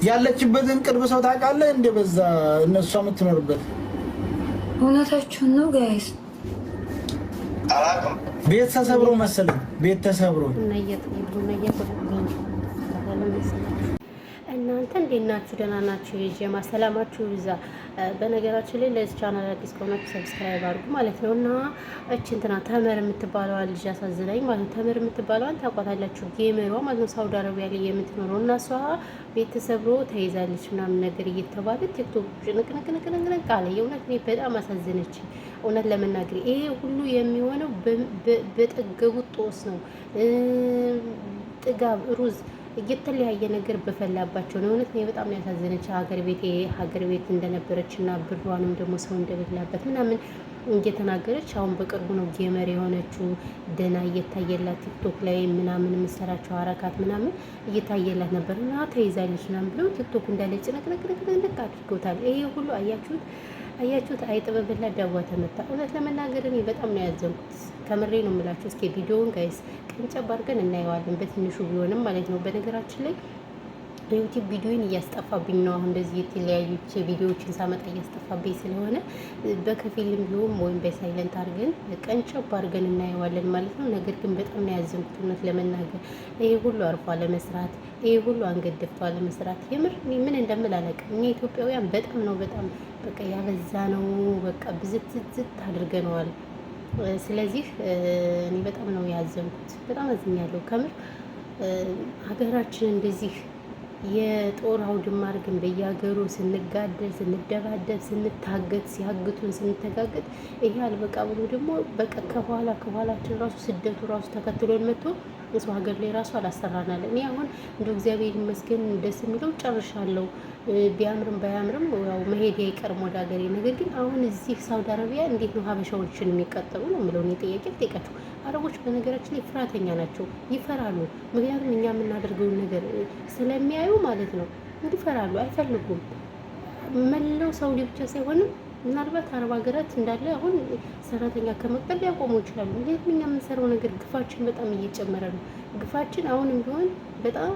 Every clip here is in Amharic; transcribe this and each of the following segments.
ያለችበትን ቅርብ ሰው ታውቃለህ? እንደ በዛ እነሷ የምትኖርበት እውነታችሁን ነው ጋይስ። ቤት ተሰብሮ መሰለኝ ቤት ተሰብሮ እናንተ እንዴት ናችሁ? ደህና ናችሁ? የጀማ ሰላማችሁ ይዛ። በነገራችን ላይ ለዚህ ቻናል አዲስ ከሆናችሁ ሰብስክራይብ አድርጉ ማለት ነው። እና እቺ እንትና ተመር የምትባለዋ ልጅ አሳዝናኝ ማለት ነው። ተመር የምትባለዋን ታውቋታላችሁ? ጌመሯ ማለት ነው። ሳውዲ አረቢያ ላይ የምትኖረው እና እሷ ቤት ተሰብሮ ተይዛለች ምናምን ነገር እየተባለ ቲክቶክ ንቅንቅንቅንቅንቅ አለ። የእውነት እኔ በጣም አሳዘነች። እውነት ለመናገር ይሄ ሁሉ የሚሆነው በጠገቡት ጦስ ነው። ጥጋብ ሩዝ እየተለያየ ነገር በፈላባቸው ነው። እውነት ነው። በጣም ያሳዘነች ሀገር ቤት እንደነበረች እና ብሯንም ደግሞ ሰው እንደበላበት ምናምን እየተናገረች አሁን በቅርቡ ነው ጌመር የሆነችው። ደህና እየታየላት ቲክቶክ ላይ ምናምን የምሰራቸው አረካት ምናምን እየታየላት ነበር እና ተይዛለች ምናምን ብለው ቲክቶክ እንዳለ ጭንቅንቅንቅንቅ አድርገውታል። ይሄ ሁሉ አያችሁት? አይጥበብላ ዳዋ ተመታ። እውነት ለመናገር እኔ በጣም ነው ያዘንኩት። ከምሬ ነው የምላችሁ። እስኪ ቪዲዮውን ጋይስ ቀንጨብ አድርገን እናየዋለን፣ በትንሹ ቢሆንም ማለት ነው። በነገራችን ላይ ዩቲዩብ ቪዲዮን እያስጠፋብኝ ነው። አሁን እንደዚህ የተለያዩ ቪዲዮዎችን ሳመጣ እያስጠፋብኝ ስለሆነ በከፊልም ቢሆን ወይም በሳይለንት አድርገን ቀንጨብ አድርገን እናየዋለን ማለት ነው። ነገር ግን በጣም ነው ያዘንኩት እውነት ለመናገር። ይሄ ሁሉ አርፎ ለመስራት፣ ይሄ ሁሉ አንገት ደፍቶ ለመስራት የምር ምን እንደምል አላውቅም። እኛ ኢትዮጵያውያን በጣም በቃ ያበዛ ነው። በቃ ብዝት አድርገነዋል። ስለዚህ እኔ በጣም ነው ያዘንኩት። በጣም አዝኛለሁ ከምር። ሀገራችን እንደዚህ የጦር አውድማ አድርገን በየሀገሩ ስንጋደል፣ ስንደባደብ፣ ስንታገት፣ ሲያግቱን ስንተጋገት ይሄ አልበቃ ብሎ ደግሞ በቃ ከኋላችን ራሱ ስደቱ ራሱ ተከትሎን መጥቶ እሰው ሀገር ላይ ራሱ አላሰራናል። እኔ አሁን እንደ እግዚአብሔር ይመስገን ደስ የሚለው ጨርሻለሁ። ቢያምርም ባያምርም ያው መሄድ አይቀርም ወደ ሀገሬ። ነገር ግን አሁን እዚህ ሳውዲ አረቢያ እንዴት ነው ሀበሻዎችን የሚቀጠሉ ነው የምለው እኔ ጥያቄ ልጠይቃችሁ። አረቦች በነገራችን ላይ ፍርሃተኛ ናቸው፣ ይፈራሉ። ምክንያቱም እኛ የምናደርገውን ነገር ስለሚያዩ ማለት ነው እንዲፈራሉ፣ አይፈልጉም። መላው ሳውዲ ብቻ ሳይሆንም ምናልባት አረብ ሀገራት እንዳለ አሁን ሰራተኛ ከመቅጠር ሊያቆሙ ይችላሉ። ምክንያቱም እኛ የምንሰራው ነገር ግፋችን በጣም እየጨመረ ነው። ግፋችን አሁንም ቢሆን በጣም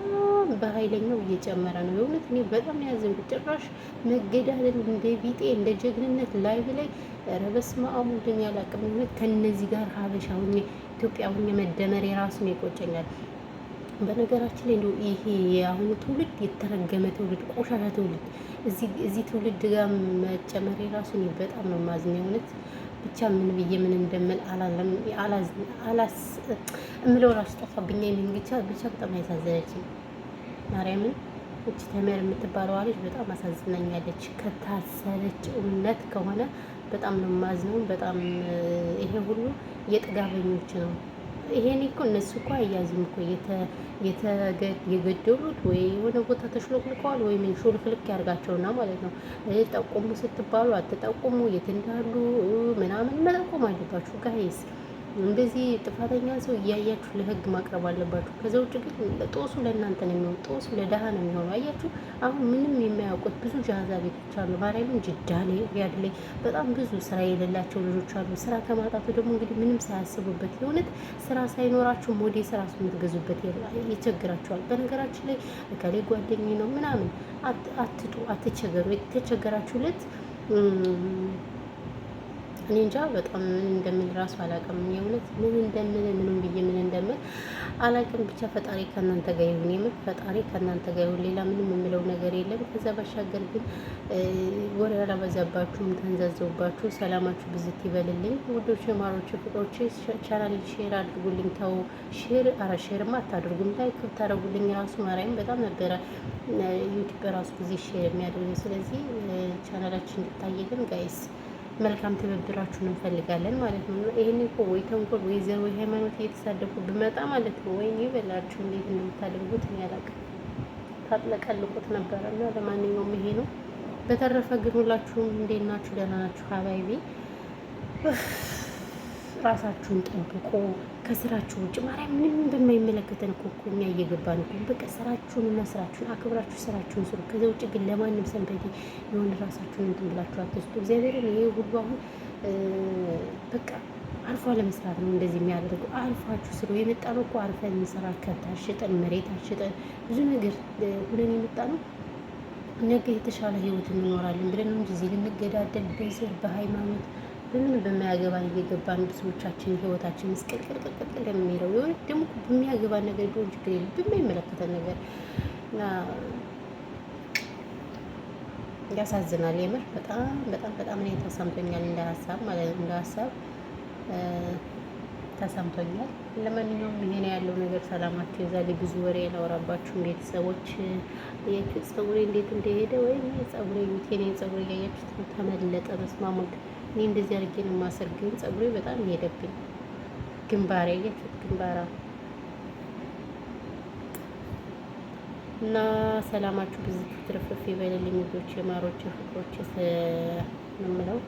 በኃይለኛው እየጨመረ ነው። የእውነት እኔ በጣም ያዘንኩት ጭራሽ መገዳደል እንደ ቢጤ እንደ ጀግንነት ላይ ኧረ በስመ አብ ወልድ ያላቅም። እውነት ከነዚህ ጋር ሀበሻ ሁኜ ኢትዮጵያ ሁኜ መደመር የራሱን ይቆጨኛል። በነገራችን ላይ ይሄ የአሁኑ ትውልድ የተረገመ ትውልድ፣ ቆሻሻ ትውልድ እዚህ ትውልድ ጋር መጨመር የራሱን በጣም ነው ማዝነው። የእውነት ብቻ ምን ብዬ ምን እንደምል እምለው ራሱ ጠፋብኛ። የሚን ብቻ በጣም ያሳዘነችኝ ማርያምን። እቺ ተመር የምትባለዋ ልጅ በጣም አሳዝናኛለች። ከታሰረች እውነት ከሆነ በጣም ነው ማዝነው። በጣም ይሄ ሁሉ የጥጋበኞች ነው። ይሄኔ እኮ እነሱ እኮ አያዝም እኮ የገደሉት ወይ የሆነ ቦታ ተሽሎክልከዋል ወይ ምን ሹልክልክ ያርጋቸውና ማለት ነው። ጠቁሙ ስትባሉ አትጠቁሙ፣ የት እንዳሉ ምናምን መጠቆም አለባችሁ ጋይስ። እንደዚህ ጥፋተኛ ሰው እያያችሁ ለህግ ማቅረብ አለባችሁ። ከዛ ውጭ ግን ጦሱ ለእናንተ ነው የሚሆነው፣ ጦሱ ለደሃ ነው የሚሆነው። አያችሁ አሁን ምንም የማያውቁት ብዙ ጃዛ ቤቶች አሉ። ማርያምን ጅዳ ላይ ሪያድ ላይ በጣም ብዙ ስራ የሌላቸው ልጆች አሉ። ስራ ከማጣቱ ደግሞ እንግዲህ ምንም ሳያስቡበት የእውነት ስራ ሳይኖራችሁ ሞዴ ስራ የምትገዙበት ይቸግራቸዋል። በነገራችን ላይ ከላይ ጓደኛዬ ነው ምናምን አትጡ፣ አትቸገሩ። የተቸገራችሁለት እኔ እንጃ በጣም ምን እንደምል ራሱ አላውቅም። የእውነት ምን እንደምል ምንም ብዬ ምን እንደምል አላውቅም። ብቻ ፈጣሪ ከእናንተ ጋር ይሁን፣ የምር ፈጣሪ ከእናንተ ጋር ይሁን። ሌላ ምንም የምለው ነገር የለም። ከዛ ባሻገር ግን ወሬ አላበዛባችሁም፣ ተንዛዘውባችሁ። ሰላማችሁ ብዝት ይበልልኝ ውዶች፣ ማሮች፣ ፍቅሮች። ቻናል ሼር አድርጉልኝ። ተው ሼርማ አታድርጉም። ላይክ ብታደርጉልኝ ራሱ ማርያም በጣም ነበረ ዩቲዩብ ራሱ ጊዜ ሼር የሚያደርጉኝ። ስለዚህ ቻናላችን እንድታየልን ጋይስ መልካም ትብብራችሁን እንፈልጋለን ማለት ነው። ይሄን እኮ ወይ ተንኮል ወይ ዘር ወይ ሃይማኖት እየተሳደፉ ብመጣ ማለት ነው ወይ ይበላችሁ እንዴት እንደምታደርጉት እኔ አላውቅም። ታጥለቀልቁት ነበረ እና ለማንኛውም ይሄ ነው። በተረፈ ግን ሁላችሁም እንዴት ናችሁ? ደህና ናችሁ? ሀባይቢ ራሳችሁን ጠብቁ። ከስራችሁ ውጭ ማርያም ምንም በማይመለከተን እኮ እኛ እየገባን እኮ በቃ ስራችሁንና ስራችሁን አክብራችሁ ስራችሁን ስሩ። ከዛ ውጭ ግን ለማንም ሰንበዴ የሆነ ራሳችሁን እንትን ብላችሁ አትስጡ። እግዚአብሔርን ይሄ ሁሉ አሁን በቃ አልፎ ለመስራት ነው እንደዚህ የሚያደርጉ። አልፋችሁ ስለ የመጣ ነው እኮ አልፈን እንሰራ ከብት አሽጠን መሬት አሽጠን ብዙ ነገር ሁነን የመጣ ነው። ነገ የተሻለ ህይወት እንኖራለን ብለን ነው እንጂ እዚህ ልንገዳደል በዘር በሃይማኖት በምን በማያገባን እየገባን ብዙዎቻችን ህይወታችን ምስቅልቅልቅልቅል የሚለው የሆነ ደግሞ በሚያገባን ነገር ቢሆን ችግር የለም በማይመለከተን ነገር እና ያሳዝናል። የምር በጣም በጣም በጣም እኔ ተሰምቶኛል፣ እንደ ሀሳብ ማለት ነው፣ እንደ ሀሳብ ተሰምቶኛል። ለማንኛውም ይሄ ነው ያለው ነገር። ሰላማችሁ የዛሬ ብዙ ወሬ ያላወራባችሁም ቤተሰቦች ያችሁ ፀጉሬ እንዴት እንደሄደ ወይ ፀጉሬ የኔ ፀጉሬ እያያችሁት ተመለጠ። መስማሙድ እኔ እንደዚህ አድርጌ ነው ማሰር፣ ግን ፀጉሬ በጣም ሄደብኝ። ግንባሬ ያያችሁት ግንባራ እና ሰላማችሁ ብዙ ትርፍርፍ ይበልልኝ። ልጆች የማሮች ፍቅሮች ነው የምለው።